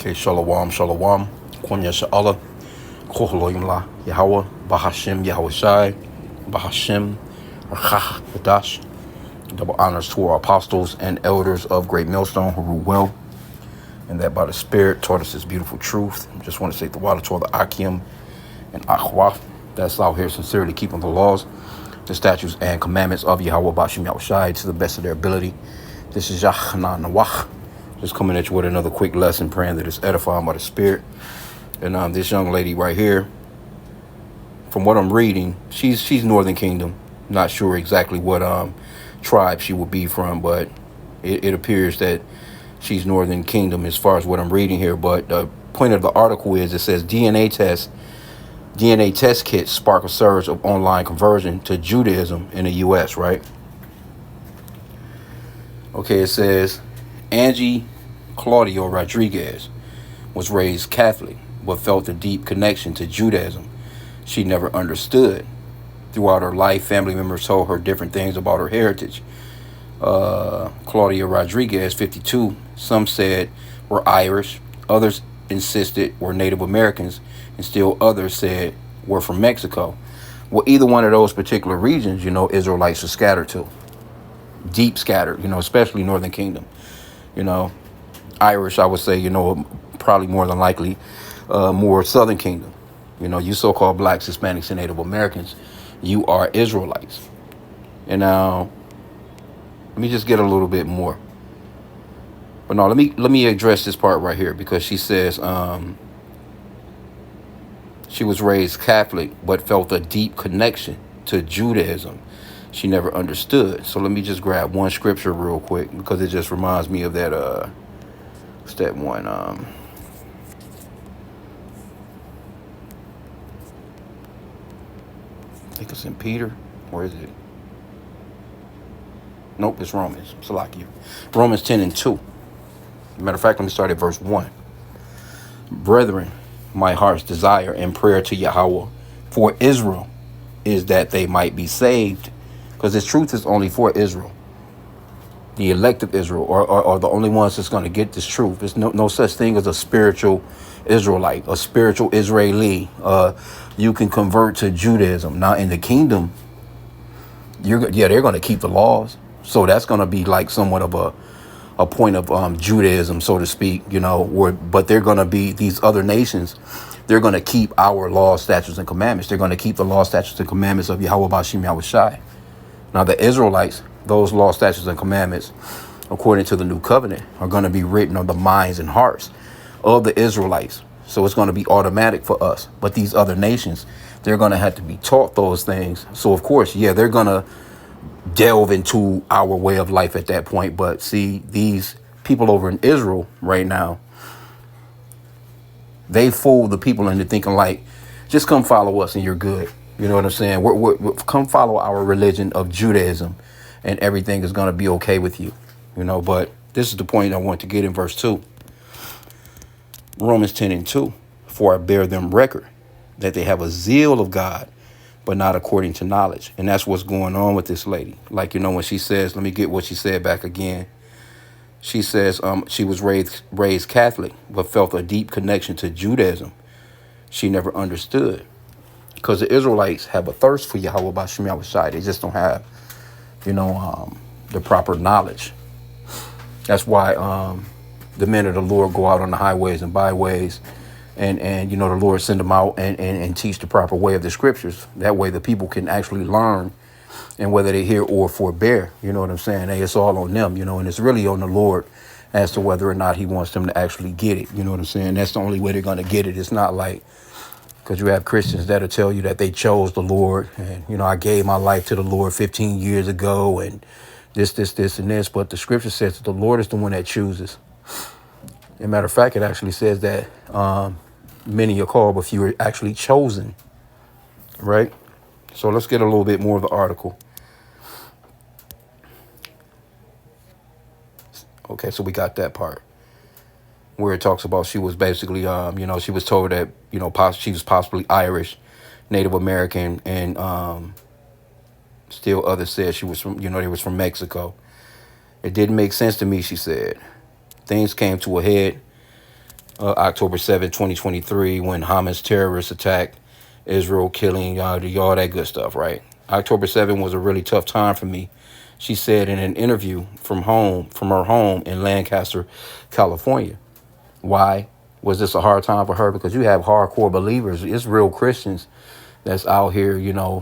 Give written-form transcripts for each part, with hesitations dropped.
Okay, shalom, shalom. Kwam Yasha'Allah, Kohaloyim La, Yahweh, Bahashim, Yahweh Shai, Bahashim, Rachach, Hadash. Double honors to our apostles and elders of Great Millstone who rule well, and that by the Spirit taught us this beautiful truth. I just want to say the water toward the H.I.M and H.I.M. That's out here sincerely keeping the laws, the statutes, and commandments of Yahweh, Bahashim, Yahweh Shai to the best of their ability. This is Yahna Nawach. Just coming at you with another quick lesson, praying that it's edifying by the Spirit. And this young lady right here, from what I'm reading, she's Northern Kingdom. Not sure exactly what tribe she would be from, but it appears that she's Northern Kingdom as far as what I'm reading here. But the point of the article is it says DNA test kits spark a surge of online conversion to Judaism in the U.S., right? Okay, it says Angie Claudio Rodriguez was raised Catholic, but felt a deep connection to Judaism she never understood. Throughout her life, family members told her different things about her heritage. Claudia Rodriguez, 52, some said were Irish, others insisted were Native Americans, and still others said were from Mexico. Well, either one of those particular regions, Israelites are scattered to. Deep scattered, especially Northern Kingdom. Irish, I would say, probably more than likely more Southern Kingdom. You so-called blacks, Hispanics, and Native Americans, you are Israelites. And now, let me just get a little bit more. But no, let me address this part right here, because she says she was raised Catholic, but felt a deep connection to Judaism she never understood. So let me just grab one scripture real quick, because it just reminds me of that step one. I think it's in Peter. Where is it? Nope, it's Romans. Salakia. Romans 10 and 2. Matter of fact, let me start at verse 1. Brethren, my heart's desire and prayer to Yahweh for Israel is that they might be saved. Because this truth is only for Israel. The elect of Israel are the only ones that's going to get this truth. There's no such thing as a spiritual Israelite, a spiritual Israeli. You can convert to Judaism. Now, in the kingdom, they're going to keep the laws. So that's going to be like somewhat of a point of Judaism, so to speak, but they're going to be these other nations. They're going to keep our laws, statutes, and commandments. They're going to keep the law, statutes, and commandments of Yahweh Bashim Yahweh Shai. Now, the Israelites, those law, statutes, and commandments, according to the new covenant, are going to be written on the minds and hearts of the Israelites. So it's going to be automatic for us. But these other nations, they're going to have to be taught those things. So, of course, they're going to delve into our way of life at that point. But see, these people over in Israel right now, they fool the people into thinking like, just come follow us and you're good. You know what I'm saying? We're come follow our religion of Judaism and everything is going to be okay with you. But this is the point I want to get in verse 2. Romans 10 and 2. For I bear them record that they have a zeal of God, but not according to knowledge. And that's what's going on with this lady. Like, when she says, let me get what she said back again. She says she was raised Catholic, but felt a deep connection to Judaism she never understood. Because the Israelites have a thirst for Yahweh Bashim Yahweh Shai. They just don't have, the proper knowledge. That's why the men of the Lord go out on the highways and byways and the Lord send them out and teach the proper way of the scriptures. That way the people can actually learn, and whether they hear or forbear, you know what I'm saying? Hey, it's all on them, and it's really on the Lord as to whether or not he wants them to actually get it. You know what I'm saying? That's the only way they're going to get it. It's not like, because you have Christians that'll tell you that they chose the Lord and, I gave my life to the Lord 15 years ago and this, and this. But the scripture says that the Lord is the one that chooses. As a matter of fact, it actually says that many are called, but few are actually chosen. Right? So let's get a little bit more of the article. Okay, so we got that part where it talks about she was basically, she was told that, she was possibly Irish, Native American, and still others said she was from, they was from Mexico. It didn't make sense to me, she said. Things came to a head October 7th, 2023, when Hamas terrorists attacked Israel, killing all that good stuff, right? October 7th was a really tough time for me. She said in an interview from her home in Lancaster, California. Why was this a hard time for her? Because you have hardcore believers. It's real Christians that's out here,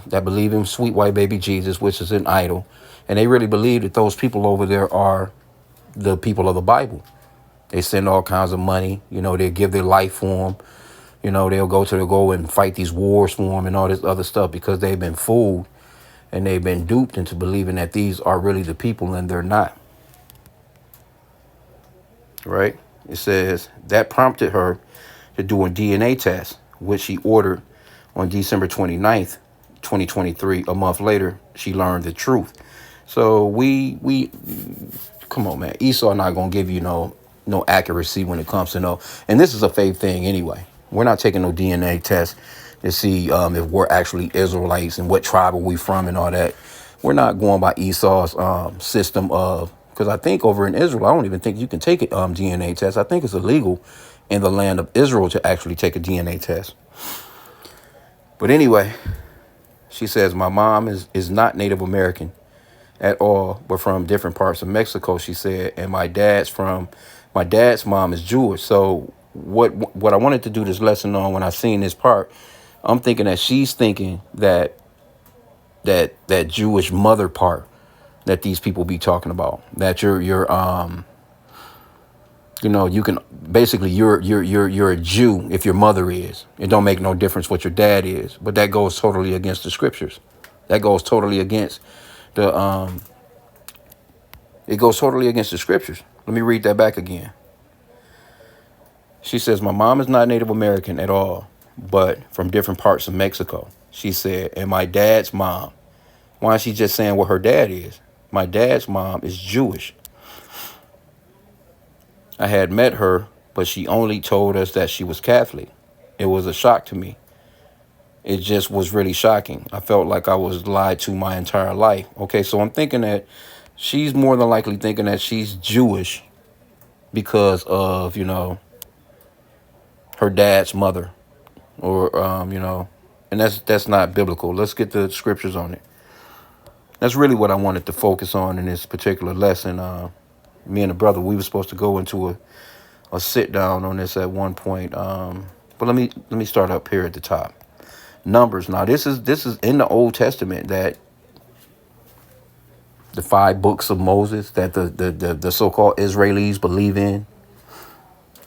that believe in sweet white baby Jesus, which is an idol. And they really believe that those people over there are the people of the Bible. They send all kinds of money. They give their life for them. They'll go and fight these wars for them and all this other stuff because they've been fooled and they've been duped into believing that these are really the people, and they're not. Right? It says that prompted her to do a DNA test, which she ordered on December 29th, 2023. A month later, she learned the truth. So we come on, man. Esau not gonna give you no accuracy when it comes to no. And this is a faith thing anyway. We're not taking no DNA test to see if we're actually Israelites and what tribe are we from and all that. We're not going by Esau's system of, because I think over in Israel, I don't even think you can take a DNA test. I think it's illegal in the land of Israel to actually take a DNA test. But anyway, she says, my mom is not Native American at all, but from different parts of Mexico, she said, and my dad's mom is Jewish. So what I wanted to do this lesson on when I seen this part, I'm thinking that she's thinking that Jewish mother part that these people be talking about, that you're you can basically you're a Jew if your mother is. It don't make no difference what your dad is, but that goes totally against the scriptures. That goes totally against it goes totally against the scriptures. Let me read that back again. She says, my mom is not Native American at all, but from different parts of Mexico. She said, and my dad's mom. Why is she just saying what her dad is? My dad's mom is Jewish. I had met her, but she only told us that she was Catholic. It was a shock to me. It just was really shocking. I felt like I was lied to my entire life. Okay, so I'm thinking that she's more than likely thinking that she's Jewish because of, her dad's mother, or and that's not biblical. Let's get the scriptures on it. That's really what I wanted to focus on in this particular lesson. Me and the brother, we were supposed to go into a sit down on this at one point. But let me start up here at the top. Numbers. Now this is in the Old Testament, that the 5 books of Moses that the so-called Israelis believe in,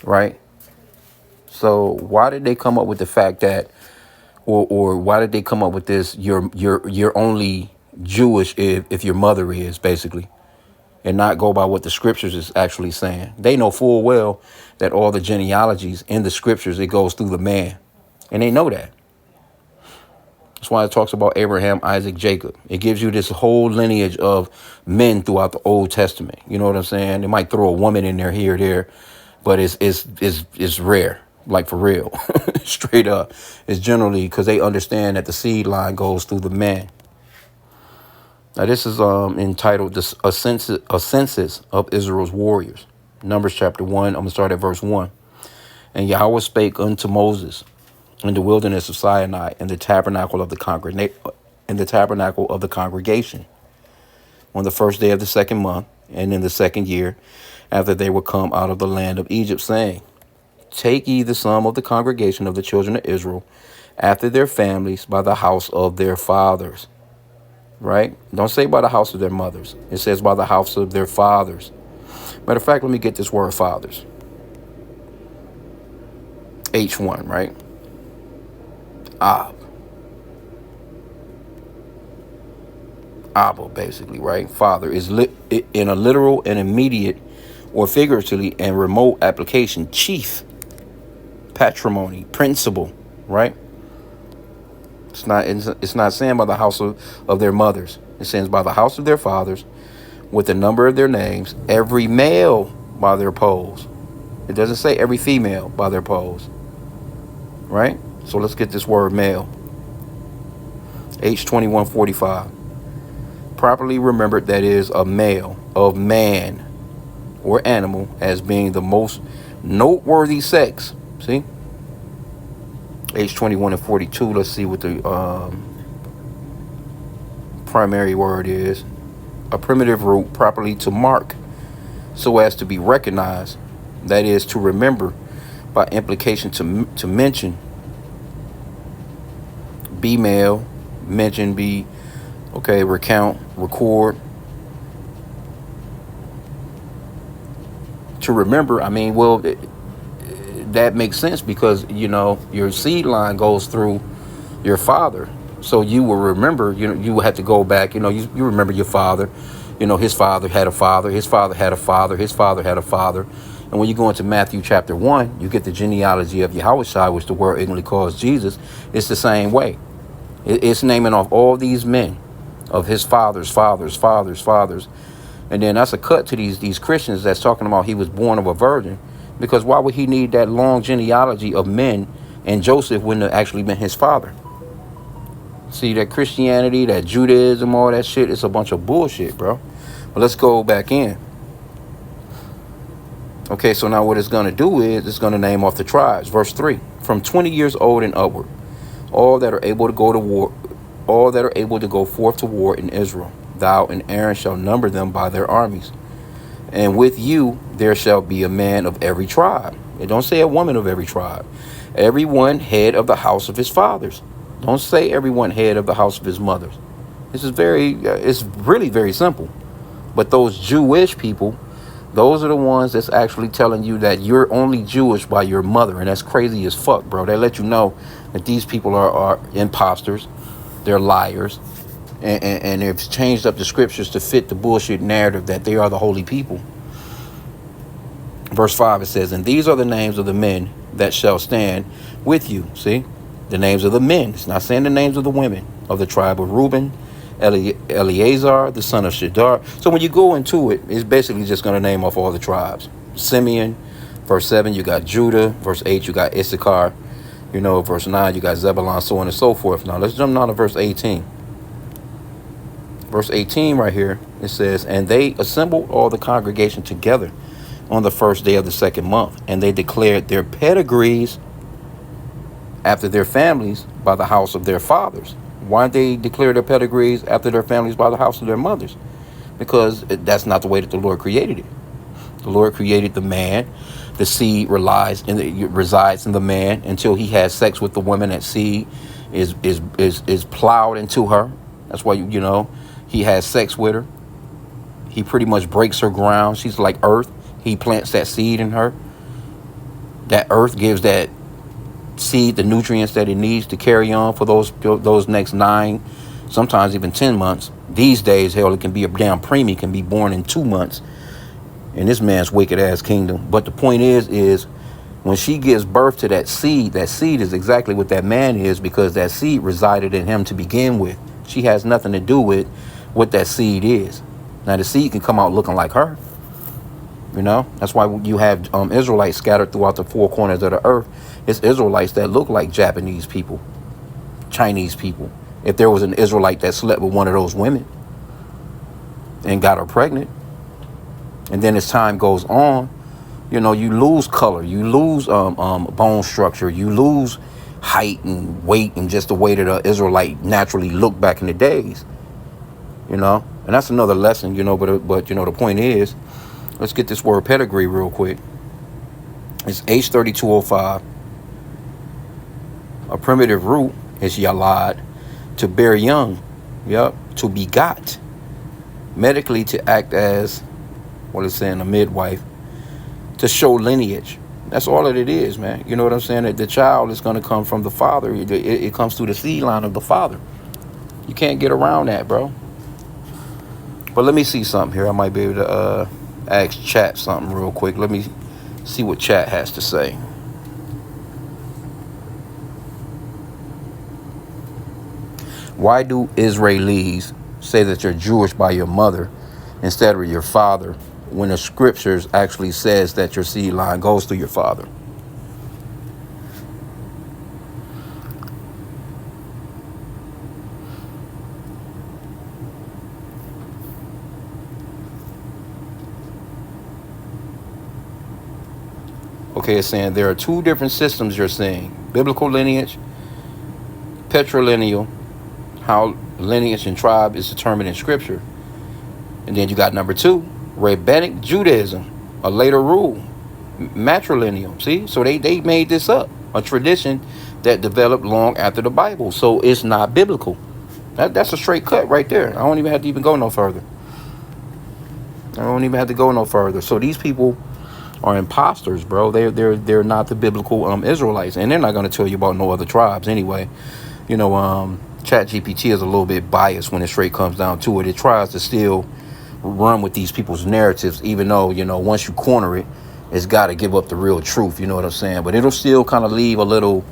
right? So why did they come up with the fact that, or why did they come up with this? You're only Jewish if your mother is, basically, and not go by what the scriptures is actually saying. They know full well that all the genealogies in the scriptures, it goes through the man, and they know that. That's why it talks about Abraham, Isaac, Jacob. It gives you this whole lineage of men throughout the Old Testament. You know what I'm saying? They might throw a woman in there here or there, but it's rare, like for real, straight up. It's generally because they understand that the seed line goes through the man. Now this is entitled a census of Israel's warriors. Numbers chapter 1. I'm gonna start at verse 1. And Yahweh spake unto Moses in the wilderness of Sinai, in the tabernacle of the congregation, on the first day of the second month, and in the second year, after they were come out of the land of Egypt, saying, take ye the sum of the congregation of the children of Israel, after their families, by the house of their fathers. Right? Don't say by the house of their mothers. It says by the house of their fathers. Matter of fact, let me get this word fathers. H1, right? Abba, basically, right? Father is in a literal and immediate, or figuratively and remote application, chief, patrimony, principal, right? It's not saying by the house of their mothers. It says by the house of their fathers, with the number of their names, every male by their poles. It doesn't say every female by their poles, right? So let's get this word male. H2145. Properly remembered, that is a male of man or animal, as being the most Noteworthy sects. See? H21 and 42. Let's see what the primary word is. A primitive root properly to mark so as to be recognized. That is to remember, by implication to mention. Be male, mention, be, okay, recount, record. To remember, I mean, well, that makes sense because, you know, your seed line goes through your father. So you will remember, you know, you will have to go back, you know, you remember your father, you know, his father had a father, his father had a father, his father had a father. And when you go into Matthew chapter 1, you get the genealogy of Yahushua, which the word ignorantly calls Jesus. It's the same way. It's naming off all these men of his fathers. And then that's a cut to these Christians that's talking about he was born of a virgin. Because why would he need that long genealogy of men and Joseph wouldn't have actually been his father? See, that Christianity, that Judaism, all that shit, it's a bunch of bullshit, bro. But let's go back in. Okay, so now what it's going to do is it's going to name off the tribes. Verse 3, from 20 years old and upward, all that are able to go to war, all that are able to go forth to war in Israel, thou and Aaron shall number them by their armies. And with you there shall be a man of every tribe. It don't say a woman of every tribe. Everyone head of the house of his fathers. Don't say everyone head of the house of his mothers. This is it's really very simple. But those Jewish people, those are the ones that's actually telling you that you're only Jewish by your mother. And that's crazy as fuck, bro. They let you know that these people are imposters. They're liars. And they've changed up the scriptures to fit the bullshit narrative that they are the holy people. Verse 5, it says, and these are the names of the men that shall stand with you. See? The names of the men. It's not saying the names of the women. Of the tribe of Reuben, Eleazar, the son of Shedar. So when you go into it, it's basically just going to name off all the tribes. Simeon, verse 7, you got Judah. Verse 8, you got Issachar. You know, verse 9, you got Zebulun, so on and so forth. Now, let's jump down to verse 18. Verse 18 right here, it says, and they assembled all the congregation together on the first day of the second month, and they declared their pedigrees after their families by the house of their fathers. Why did they declare their pedigrees after their families by the house of their mothers? Because that's not the way that the Lord created it. The Lord created the man. The seed resides in the man until he has sex with the woman. That seed is plowed into her. That's why, you know, he has sex with her. He pretty much breaks her ground. She's like earth. He plants that seed in her. That earth gives that seed the nutrients that it needs to carry on for those next 9, sometimes even 10 months. These days, hell, it can be a damn preemie, can be born in 2 months in this man's wicked ass kingdom. But the point is when she gives birth to that seed is exactly what that man is, because that seed resided in him to begin with. She has nothing to do with what that seed is. Now the seed can come out looking like her. You know, that's why you have Israelites scattered throughout the 4 corners of the earth. It's Israelites that look like Japanese people, Chinese people. If there was an Israelite that slept with one of those women and got her pregnant, and then as time goes on, you know, you lose color, you lose bone structure, you lose height and weight and just the way that an Israelite naturally looked back in the days. You know, and that's another lesson, you know, but you know, the point is, let's get this word pedigree real quick. It's H3205. A primitive root is yalad, to bear young. Yep, to begot. Medically, to act as, what it's saying, a midwife. To show lineage. That's all that it is, man. You know what I'm saying? That the child is going to come from the father. It comes through the seed line of the father. You can't get around that, bro. But let me see something here. I might be able to ask chat something real quick. Let me see what chat has to say. Why do Israelis say that you're Jewish by your mother instead of your father, when the scriptures actually says that your seed line goes through your father? Okay, it's saying there are two different systems you're seeing: biblical lineage, patrilineal, how lineage and tribe is determined in scripture. And then you got number two, rabbinic Judaism, a later rule, matrilineal. See, so they made this up, a tradition that developed long after the Bible. So it's not biblical. That's a straight cut right there. I don't even have to even go no further. I don't even have to go no further. So these people are imposters, bro. They're not the biblical Israelites, and they're not going to tell you about no other tribes anyway. You know, Chat GPT is a little bit biased when it straight comes down to it. It tries to still run with these people's narratives, even though, you know, once you corner it, it's got to give up the real truth. You know what I'm saying? But it'll still kind of leave a little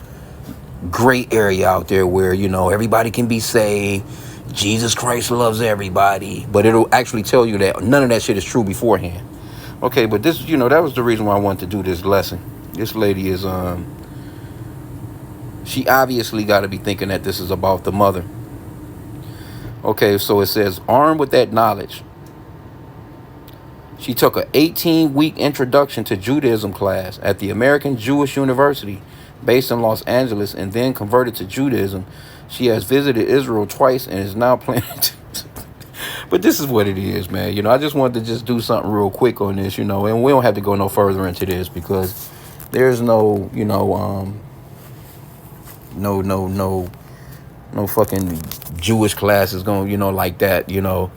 gray area out there where, you know, everybody can be saved. Jesus Christ loves everybody. But it'll actually tell you that none of that shit is true beforehand. Okay, but this, you know, that was the reason why I wanted to do this lesson. This lady is, she obviously got to be thinking that this is about the mother. Okay, so it says, armed with that knowledge, she took an 18-week introduction to Judaism class at the American Jewish University based in Los Angeles and then converted to Judaism. She has visited Israel twice and is now planning to... But this is what it is, man. You know, I just wanted to just do something real quick on this, you know, and we don't have to go no further into this because there's no, you know, no fucking Jewish classes going, you know, like that, you know.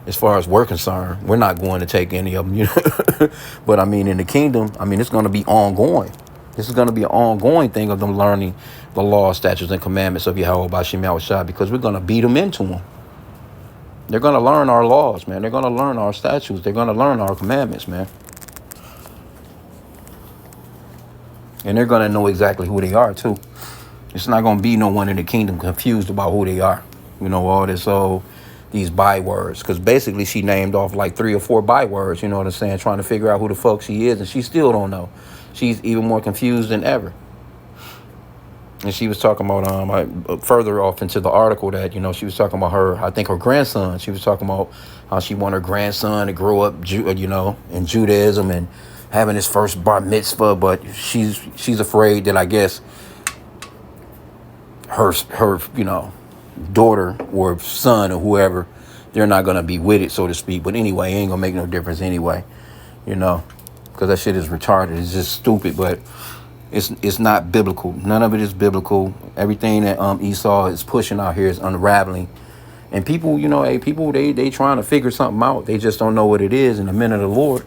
As far as we're concerned, we're not going to take any of them, you know. But I mean, in the kingdom, I mean, it's going to be ongoing. This is going to be an ongoing thing of them learning the law, statutes, and commandments of Yahweh Bashim Yahushua, because we're going to beat them into them. They're going to learn our laws, man. They're going to learn our statutes. They're going to learn our commandments, man. And they're going to know exactly who they are, too. It's not going to be no one in the kingdom confused about who they are. You know, all this, these bywords, because basically she named off like 3 or 4 bywords, you know what I'm saying, trying to figure out who the fuck she is, and she still don't know. She's even more confused than ever. And she was talking about further off into the article that, you know, she was talking about her, I think her grandson. She was talking about how she want her grandson to grow up, you know, in Judaism and having his first bar mitzvah, but she's afraid that, I guess, her you know, daughter or son or whoever, they're not going to be with it, so to speak. But anyway, it ain't going to make no difference anyway, you know, because that shit is retarded. It's just stupid, but it's not biblical. None of it is biblical. Everything that Esau is pushing out here is unraveling. And people, you know, people, they trying to figure something out. They just don't know what it is. And the men of the Lord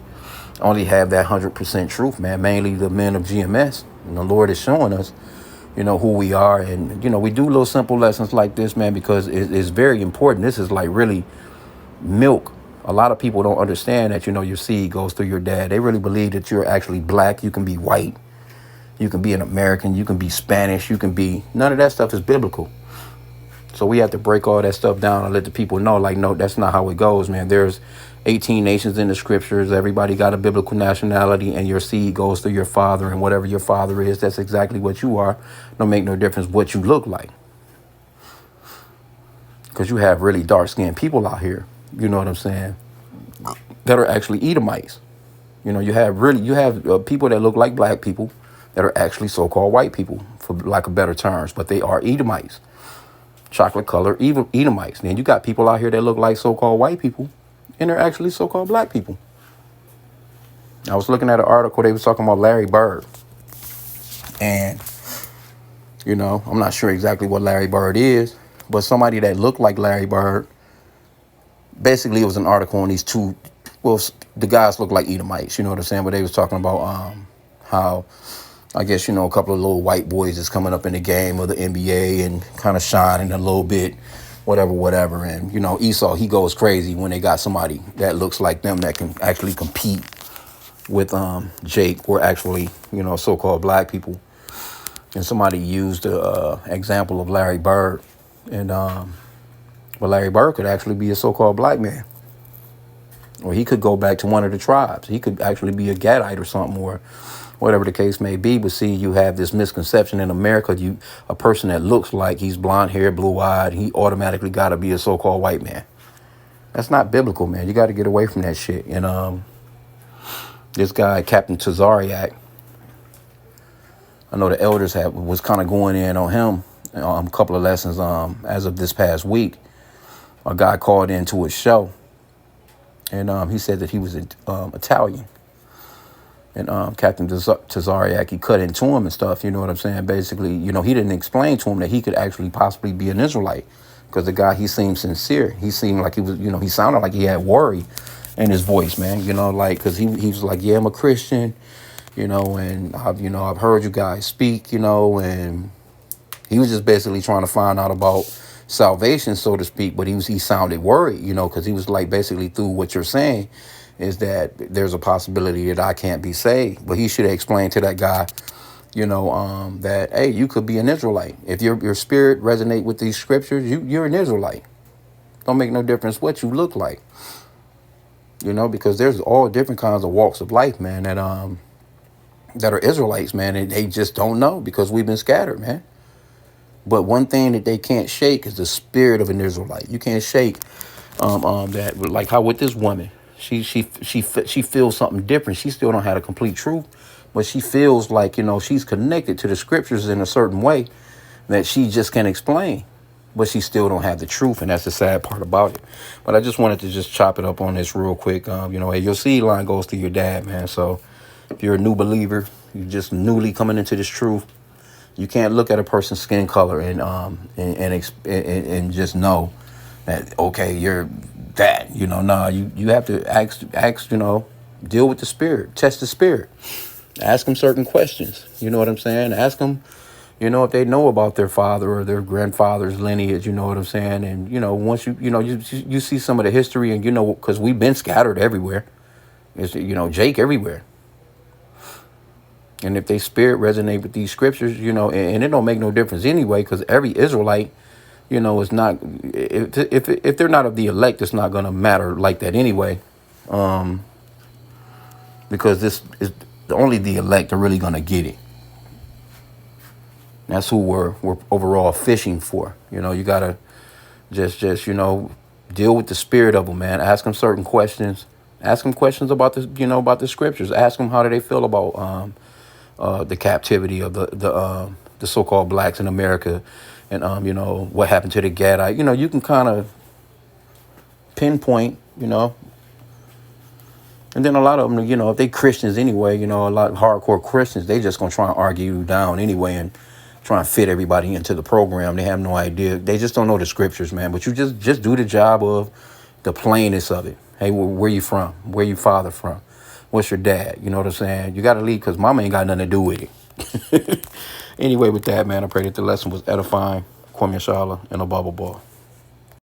only have that 100% truth, man. Mainly the men of GMS. And the Lord is showing us, you know, who we are. And, you know, we do little simple lessons like this, man, because it's very important. This is like really milk. A lot of people don't understand that, you know, your seed goes through your dad. They really believe that you're actually black. You can be white. You can be an American. You can be Spanish. You can be... None of that stuff is biblical. So we have to break all that stuff down and let the people know, like, no, that's not how it goes, man. There's 18 nations in the scriptures. Everybody got a biblical nationality, and your seed goes through your father, and whatever your father is, that's exactly what you are. Don't make no difference what you look like. Because you have really dark-skinned people out here, you know what I'm saying, that are actually Edomites. You know, you have people that look like black people that are actually so-called white people, for lack of better terms, but they are Edomites. Chocolate color Edomites. Then you got people out here that look like so-called white people, and they're actually so-called black people. I was looking at an article, they was talking about Larry Bird. And, you know, I'm not sure exactly what Larry Bird is, but somebody that looked like Larry Bird, basically it was an article on these two, well, the guys look like Edomites, you know what I'm saying? But they was talking about how, I guess, you know, a couple of little white boys is coming up in the game of the NBA and kind of shining a little bit, whatever. And, you know, Esau, he goes crazy when they got somebody that looks like them that can actually compete with Jake, or actually, you know, so-called black people. And somebody used the example of Larry Bird. And, well, Larry Bird could actually be a so-called black man. Or he could go back to one of the tribes. He could actually be a Gadite or something, or whatever the case may be. But see, you have this misconception in America. A person that looks like he's blonde hair, blue eyed, he automatically got to be a so-called white man. That's not biblical, man. You got to get away from that shit. And this guy, Captain Tazariak, I know the elders was kind of going in on him a couple of lessons as of this past week. A guy called into his show, and he said that he was Italian. And Captain Tazariak, he cut into him and stuff, you know what I'm saying? Basically, he didn't explain to him that he could actually possibly be an Israelite, because the guy, he seemed sincere. He seemed like he was, he sounded like he had worry in his voice, man, like, because he was like, yeah, I'm a Christian, and I've heard you guys speak, and he was just basically trying to find out about salvation, so to speak, but he sounded worried, because he was like, basically, through what you're saying is that there's a possibility that I can't be saved. But he should have explained to that guy, that, hey, you could be an Israelite. If your spirit resonate with these scriptures, you're an Israelite. Don't make no difference what you look like, because there's all different kinds of walks of life, man, that are Israelites, man, and they just don't know because we've been scattered, man. But one thing that they can't shake is the spirit of an Israelite. You can't shake that, like how with this woman, she feels something different. She still don't have a complete truth, but she feels like, she's connected to the scriptures in a certain way that she just can't explain, but she still don't have the truth, and that's the sad part about it. But I just wanted to just chop it up on this real quick. Hey, your seed line goes to your dad, man. So if you're a new believer, you're just newly coming into this truth, you can't look at a person's skin color and just know that, okay, you're that, nah, you have to ask, deal with the spirit, test the spirit, ask them certain questions. You know what I'm saying? Ask them, if they know about their father or their grandfather's lineage, you know what I'm saying? And, once you see some of the history and, because we've been scattered everywhere. It's, Jake everywhere. And if they spirit resonate with these scriptures, and it don't make no difference anyway, because every Israelite, is not, if they're not of the elect, it's not going to matter like that anyway. Because this is only the elect are really going to get it. That's who we're overall fishing for. You got to just deal with the spirit of them, man. Ask them certain questions. Ask them questions about this, about the scriptures. Ask them how do they feel about the captivity of the so-called blacks in America, and what happened to the Gadite. You can kind of pinpoint, and then a lot of them, if they Christians anyway, a lot of hardcore Christians, they just gonna try and argue you down anyway and try and fit everybody into the program. They have no idea. They just don't know the scriptures, man. But you just do the job of the plainness of it. Hey, where you from? Where your father from? What's your dad? You know what I'm saying? You got to leave because mama ain't got nothing to do with it. Anyway, with that, man, I pray that the lesson was edifying. Kwame Shala and a bubble ball.